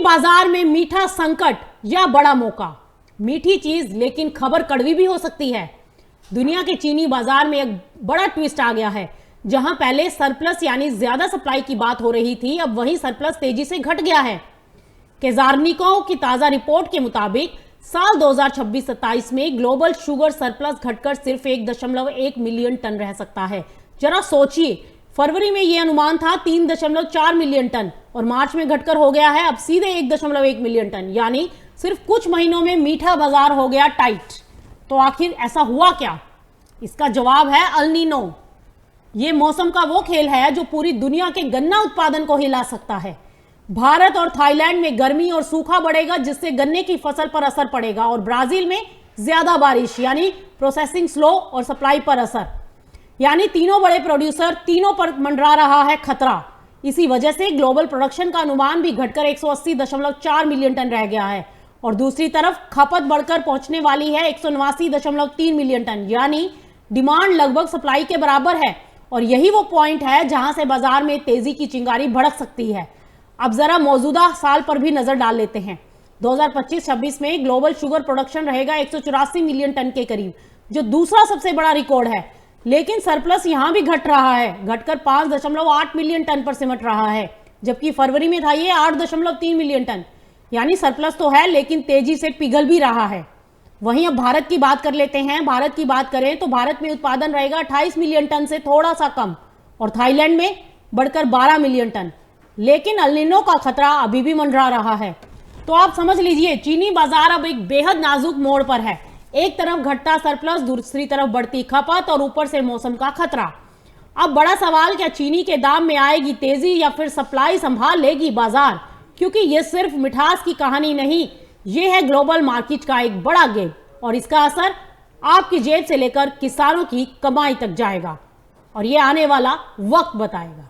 बाजार में मीठा संकट या बड़ा मौका। मीठी चीज लेकिन खबर कड़वी भी हो सकती है। दुनिया के चीनी बाजार में एक बड़ा ट्विस्ट आ गया है। जहां पहले सरप्लस यानी ज्यादा सप्लाई की बात हो रही थी, अब वही सरप्लस तेजी से घट गया है। केजारनिको की ताजा रिपोर्ट के मुताबिक साल 2026-27 में ग्लोबल शुगर सरप्लस घटकर सिर्फ 1.1 मिलियन टन रह सकता है। जरा सोचिए, फरवरी में यह अनुमान था 3.4 मिलियन टन और मार्च में घटकर हो गया है अब सीधे 1.1 मिलियन टन, यानी सिर्फ कुछ महीनों में मीठा बाजार हो गया टाइट। तो आखिर ऐसा हुआ क्या? इसका जवाब है अल नीनो। ये मौसम का वो खेल है जो पूरी दुनिया के गन्ना उत्पादन को हिला सकता है। भारत और थाईलैंड में गर्मी और सूखा बढ़ेगा, जिससे गन्ने की फसल पर असर पड़ेगा, और ब्राजील में ज्यादा बारिश यानी प्रोसेसिंग स्लो और सप्लाई पर असर, यानी तीनों बड़े प्रोड्यूसर तीनों पर मंडरा रहा है खतरा। इसी वजह से ग्लोबल प्रोडक्शन का अनुमान भी घटकर 180.4 मिलियन टन रह गया है और दूसरी तरफ खपत बढ़कर पहुंचने वाली है 179.3 मिलियन टन, यानी डिमांड लगभग सप्लाई के बराबर है। और यही वो पॉइंट है जहां से बाजार में तेजी की चिंगारी भड़क सकती है। अब जरा मौजूदा साल पर भी नजर डाल लेते हैं। 2025-26 में ग्लोबल शुगर प्रोडक्शन रहेगा 184 मिलियन टन के करीब, जो दूसरा सबसे बड़ा रिकॉर्ड है। लेकिन सरप्लस यहां भी घट रहा है, घटकर 5.8 मिलियन टन पर सिमट रहा है, जबकि फरवरी में था ये 8.3 मिलियन टन। यानी सरप्लस तो है लेकिन तेजी से पिघल भी रहा है। वहीं अब भारत की बात कर लेते हैं। भारत की बात करें तो भारत में उत्पादन रहेगा 28 मिलियन टन से थोड़ा सा कम और थाईलैंड में बढ़कर 12 मिलियन टन। लेकिन अल नीनो का खतरा अभी भी मंडरा रहा है। तो आप समझ लीजिए, चीनी बाजार अब एक बेहद नाजुक मोड़ पर है। एक तरफ घटता सरप्लस, दूसरी तरफ बढ़ती खपत और ऊपर से मौसम का खतरा। अब बड़ा सवाल, क्या चीनी के दाम में आएगी तेजी या फिर सप्लाई संभाल लेगी बाजार? क्योंकि ये सिर्फ मिठास की कहानी नहीं, ये है ग्लोबल मार्केट का एक बड़ा गेम और इसका असर आपकी जेब से लेकर किसानों की कमाई तक जाएगा और ये आने वाला वक्त बताएगा।